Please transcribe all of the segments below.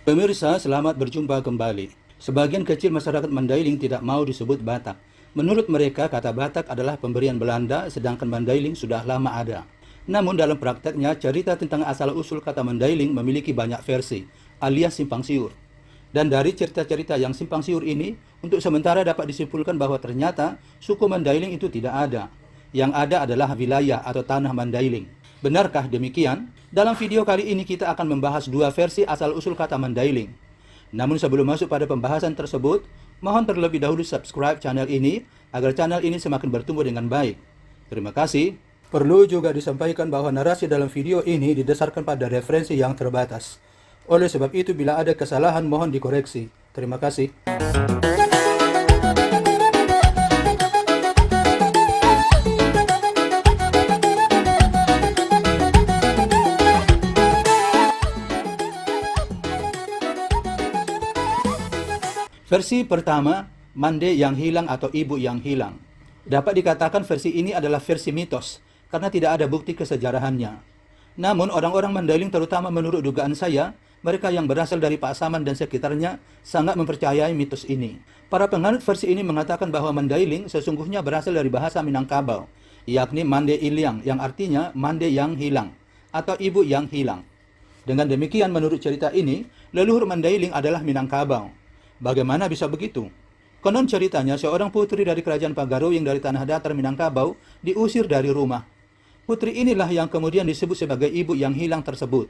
Pemirsa, selamat berjumpa kembali. Sebagian kecil masyarakat Mandailing tidak mau disebut Batak. Menurut mereka, kata Batak adalah pemberian Belanda, sedangkan Mandailing sudah lama ada. Namun dalam prakteknya, cerita tentang asal-usul kata Mandailing memiliki banyak versi, alias simpang siur. Dan dari cerita-cerita yang simpang siur ini, untuk sementara dapat disimpulkan bahwa ternyata suku Mandailing itu tidak ada. Yang ada adalah wilayah atau tanah Mandailing. Benarkah demikian? Dalam video kali ini kita akan membahas dua versi asal-usul kata Mandailing. Namun sebelum masuk pada pembahasan tersebut, mohon terlebih dahulu subscribe channel ini agar channel ini semakin bertumbuh dengan baik. Terima kasih. Perlu juga disampaikan bahwa narasi dalam video ini didasarkan pada referensi yang terbatas. Oleh sebab itu, bila ada kesalahan mohon dikoreksi. Terima kasih. Versi pertama, Mande yang hilang atau ibu yang hilang. Dapat dikatakan versi ini adalah versi mitos, karena tidak ada bukti kesejarahannya. Namun orang-orang Mandailing, terutama menurut dugaan saya, mereka yang berasal dari Pasaman dan sekitarnya sangat mempercayai mitos ini. Para penganut versi ini mengatakan bahwa Mandailing sesungguhnya berasal dari bahasa Minangkabau, yakni Mande Iliang, yang artinya Mande yang hilang, atau ibu yang hilang. Dengan demikian, menurut cerita ini, leluhur Mandailing adalah Minangkabau. Bagaimana bisa begitu? Konon ceritanya, seorang putri dari kerajaan Pagaruyung dari tanah datar Minangkabau diusir dari rumah. Putri inilah yang kemudian disebut sebagai ibu yang hilang tersebut.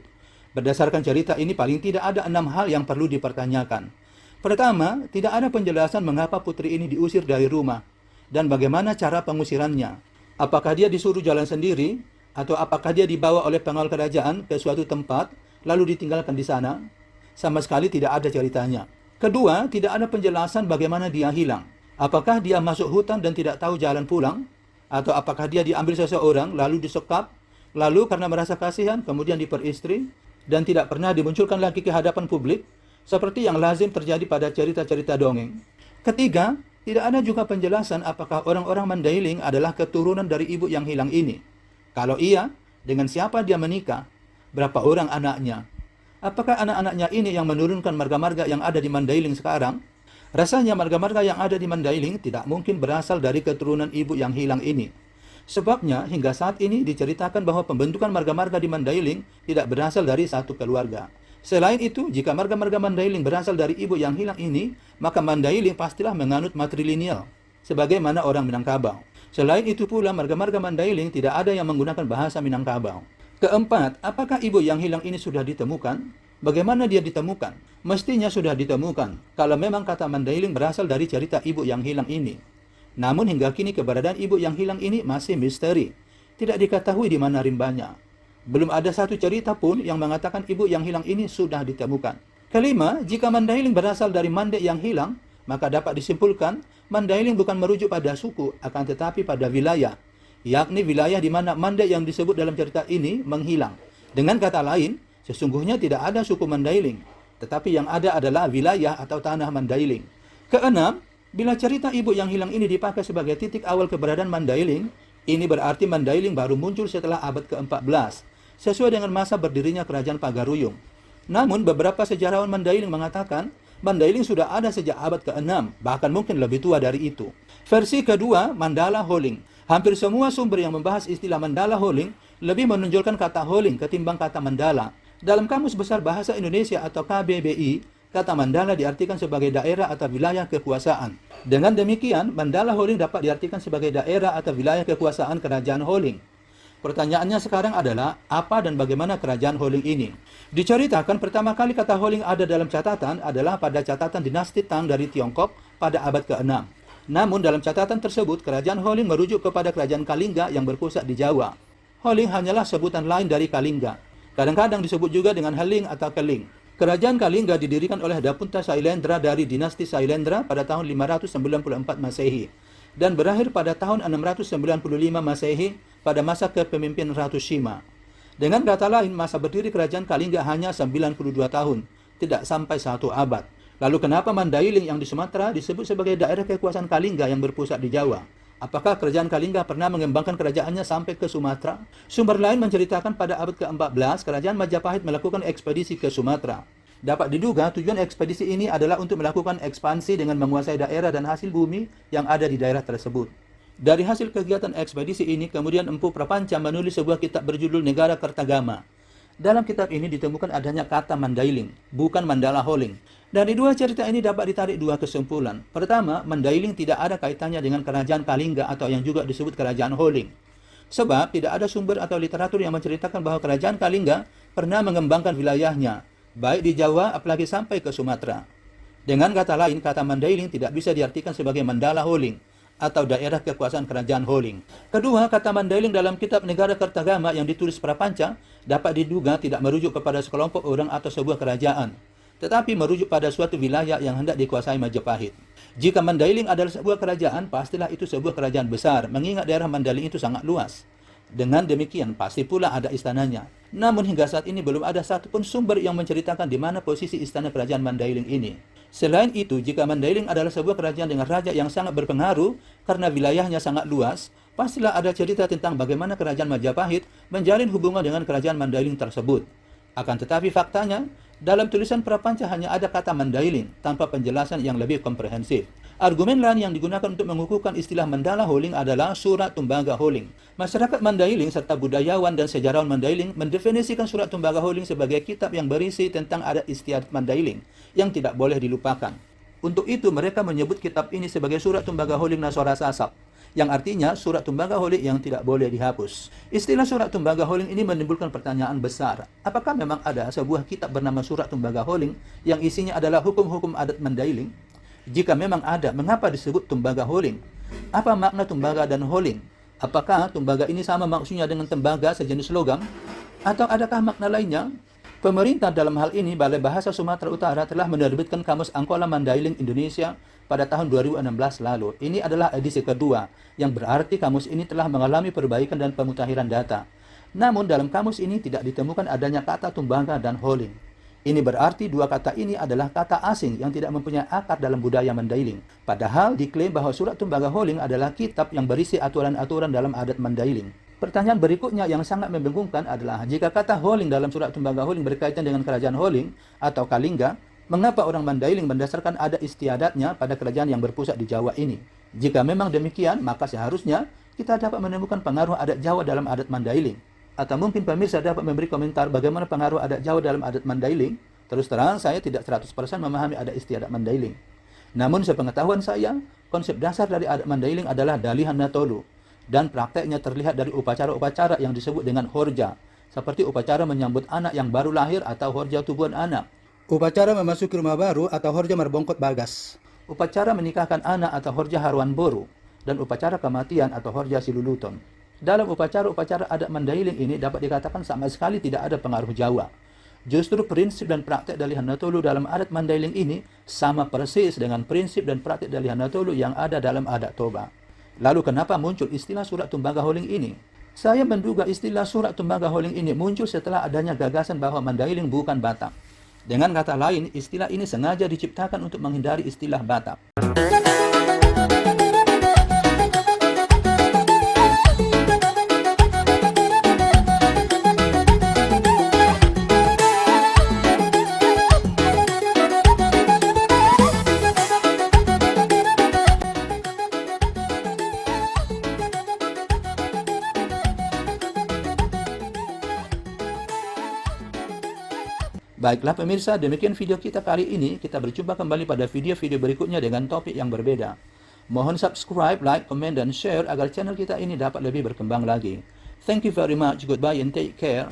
Berdasarkan cerita ini, paling tidak ada 6 hal yang perlu dipertanyakan. Pertama, tidak ada penjelasan mengapa putri ini diusir dari rumah dan bagaimana cara pengusirannya. Apakah dia disuruh jalan sendiri atau apakah dia dibawa oleh pengawal kerajaan ke suatu tempat lalu ditinggalkan di sana? Sama sekali tidak ada ceritanya. Kedua, tidak ada penjelasan bagaimana dia hilang. Apakah dia masuk hutan dan tidak tahu jalan pulang? Atau apakah dia diambil seseorang lalu disekap, lalu karena merasa kasihan kemudian diperistri dan tidak pernah dimunculkan lagi ke hadapan publik, seperti yang lazim terjadi pada cerita-cerita dongeng. Ketiga, tidak ada juga penjelasan apakah orang-orang Mandailing adalah keturunan dari ibu yang hilang ini. Kalau iya, dengan siapa dia menikah? Berapa orang anaknya? Apakah anak-anaknya ini yang menurunkan marga-marga yang ada di Mandailing sekarang? Rasanya marga-marga yang ada di Mandailing tidak mungkin berasal dari keturunan ibu yang hilang ini. Sebabnya, hingga saat ini diceritakan bahwa pembentukan marga-marga di Mandailing tidak berasal dari satu keluarga. Selain itu, jika marga-marga Mandailing berasal dari ibu yang hilang ini, maka Mandailing pastilah menganut matrilineal, sebagaimana orang Minangkabau. Selain itu pula, marga-marga Mandailing tidak ada yang menggunakan bahasa Minangkabau. Keempat, apakah ibu yang hilang ini sudah ditemukan? Bagaimana dia ditemukan? Mestinya sudah ditemukan, kalau memang kata Mandailing berasal dari cerita ibu yang hilang ini. Namun hingga kini keberadaan ibu yang hilang ini masih misteri. Tidak diketahui di mana rimbanya. Belum ada satu cerita pun yang mengatakan ibu yang hilang ini sudah ditemukan. Kelima, jika Mandailing berasal dari Mande yang hilang, maka dapat disimpulkan Mandailing bukan merujuk pada suku, akan tetapi pada wilayah, yakni wilayah di mana Mande yang disebut dalam cerita ini menghilang. Dengan kata lain, sesungguhnya tidak ada suku Mandailing, tetapi yang ada adalah wilayah atau tanah Mandailing. Keenam, bila cerita ibu yang hilang ini dipakai sebagai titik awal keberadaan Mandailing, ini berarti Mandailing baru muncul setelah abad ke-14, sesuai dengan masa berdirinya kerajaan Pagaruyung. Namun beberapa sejarawan Mandailing mengatakan Mandailing sudah ada sejak abad ke-6, bahkan mungkin lebih tua dari itu. Versi kedua, Mandala Holing. Hampir semua sumber yang membahas istilah Mandala Holing lebih menonjolkan kata Holing ketimbang kata Mandala. Dalam Kamus Besar Bahasa Indonesia atau KBBI, kata Mandala diartikan sebagai daerah atau wilayah kekuasaan. Dengan demikian, Mandala Holing dapat diartikan sebagai daerah atau wilayah kekuasaan Kerajaan Holing. Pertanyaannya sekarang adalah, apa dan bagaimana Kerajaan Holing ini? Diceritakan pertama kali kata Holing ada dalam catatan adalah pada catatan dinasti Tang dari Tiongkok pada abad ke-6. Namun dalam catatan tersebut, Kerajaan Holing merujuk kepada Kerajaan Kalingga yang berpusat di Jawa. Holing hanyalah sebutan lain dari Kalingga. Kadang-kadang disebut juga dengan Heling atau Keling. Kerajaan Kalingga didirikan oleh Dapunta Sailendra dari dinasti Sailendra pada tahun 594 Masehi dan berakhir pada tahun 695 Masehi pada masa kepemimpinan Ratu Shima. Dengan kata lain, masa berdiri Kerajaan Kalingga hanya 92 tahun, tidak sampai 1 abad. Lalu kenapa Mandailing yang di Sumatera disebut sebagai daerah kekuasaan Kalingga yang berpusat di Jawa? Apakah kerajaan Kalingga pernah mengembangkan kerajaannya sampai ke Sumatera? Sumber lain menceritakan pada abad ke-14, kerajaan Majapahit melakukan ekspedisi ke Sumatera. Dapat diduga tujuan ekspedisi ini adalah untuk melakukan ekspansi dengan menguasai daerah dan hasil bumi yang ada di daerah tersebut. Dari hasil kegiatan ekspedisi ini, kemudian Empu Prapanca menulis sebuah kitab berjudul Negara Kertagama. Dalam kitab ini ditemukan adanya kata Mandailing, bukan Mandala Holing. Dari dua cerita ini dapat ditarik dua kesimpulan. Pertama, Mandailing tidak ada kaitannya dengan kerajaan Kalingga atau yang juga disebut kerajaan Holing. Sebab tidak ada sumber atau literatur yang menceritakan bahwa kerajaan Kalingga pernah mengembangkan wilayahnya, baik di Jawa apalagi sampai ke Sumatera. Dengan kata lain, kata Mandailing tidak bisa diartikan sebagai Mandala Holing atau daerah kekuasaan kerajaan Holing. Kedua, kata Mandailing dalam kitab Negara Kertagama yang ditulis Prapanca dapat diduga tidak merujuk kepada sekelompok orang atau sebuah kerajaan, tetapi merujuk pada suatu wilayah yang hendak dikuasai Majapahit. Jika Mandailing adalah sebuah kerajaan, pastilah itu sebuah kerajaan besar, mengingat daerah Mandailing itu sangat luas. Dengan demikian, pasti pula ada istananya. Namun hingga saat ini belum ada satupun sumber yang menceritakan di mana posisi istana kerajaan Mandailing ini. Selain itu, jika Mandailing adalah sebuah kerajaan dengan raja yang sangat berpengaruh karena wilayahnya sangat luas, pastilah ada cerita tentang bagaimana kerajaan Majapahit menjalin hubungan dengan kerajaan Mandailing tersebut. Akan tetapi faktanya, dalam tulisan Prapanca hanya ada kata Mandailing tanpa penjelasan yang lebih komprehensif. Argumen lain yang digunakan untuk mengukuhkan istilah Mandala Holing adalah Surat Tumbaga Holing. Masyarakat Mandailing serta budayawan dan sejarawan Mandailing mendefinisikan Surat Tumbaga Holing sebagai kitab yang berisi tentang adat istiadat Mandailing yang tidak boleh dilupakan. Untuk itu mereka menyebut kitab ini sebagai Surat Tumbaga Holing Nasora Sasap, yang artinya Surat Tumbaga Holing yang tidak boleh dihapus. Istilah Surat Tumbaga Holing ini menimbulkan pertanyaan besar. Apakah memang ada sebuah kitab bernama Surat Tumbaga Holing yang isinya adalah hukum-hukum adat Mandailing? Jika memang ada, mengapa disebut Tumbaga Holing? Apa makna Tumbaga dan Holing? Apakah Tumbaga ini sama maksudnya dengan tembaga sejenis logam? Atau adakah makna lainnya? Pemerintah dalam hal ini, Balai Bahasa Sumatera Utara telah menerbitkan Kamus Angkola Mandailing Indonesia pada tahun 2016 lalu. Ini adalah edisi kedua, yang berarti kamus ini telah mengalami perbaikan dan pemutahiran data. Namun dalam kamus ini tidak ditemukan adanya kata Tumbaga dan Holing. Ini berarti dua kata ini adalah kata asing yang tidak mempunyai akar dalam budaya Mandailing. Padahal diklaim bahwa Surat Tumbaga Holing adalah kitab yang berisi aturan-aturan dalam adat Mandailing. Pertanyaan berikutnya yang sangat membingungkan adalah, jika kata Holing dalam Surat Tumbaga Holing berkaitan dengan kerajaan Holing atau Kalingga, mengapa orang Mandailing mendasarkan adat istiadatnya pada kerajaan yang berpusat di Jawa ini? Jika memang demikian, maka seharusnya kita dapat menemukan pengaruh adat Jawa dalam adat Mandailing. Atau mungkin pemirsa dapat memberi komentar bagaimana pengaruh adat Jawa dalam adat Mandailing. Terus terang, saya tidak 100% memahami adat istiadat Mandailing. Namun sepengetahuan saya, konsep dasar dari adat Mandailing adalah Dalihan Natolu. Dan prakteknya terlihat dari upacara-upacara yang disebut dengan Horja, seperti upacara menyambut anak yang baru lahir atau Horja Tubuhan Anak, upacara memasuki rumah baru atau Horja Merbongkot Bagas, upacara menikahkan anak atau Horja Haruan Boru, dan upacara kematian atau Horja Siluluton. Dalam upacara-upacara adat Mandailing ini dapat dikatakan sama sekali tidak ada pengaruh Jawa. Justru prinsip dan praktek Dalihan Natolu dalam adat Mandailing ini sama persis dengan prinsip dan praktek Dalihan Natolu yang ada dalam adat Toba. Lalu kenapa muncul istilah Surat Tumbaga Holing ini? Saya menduga istilah Surat Tumbaga Holing ini muncul setelah adanya gagasan bahwa Mandailing bukan Batak. Dengan kata lain, istilah ini sengaja diciptakan untuk menghindari istilah Batak. Baiklah pemirsa, demikian video kita kali ini. Kita berjumpa kembali pada video-video berikutnya dengan topik yang berbeda. Mohon subscribe, like, komen, dan share agar channel kita ini dapat lebih berkembang lagi. Thank you very much. Goodbye and take care.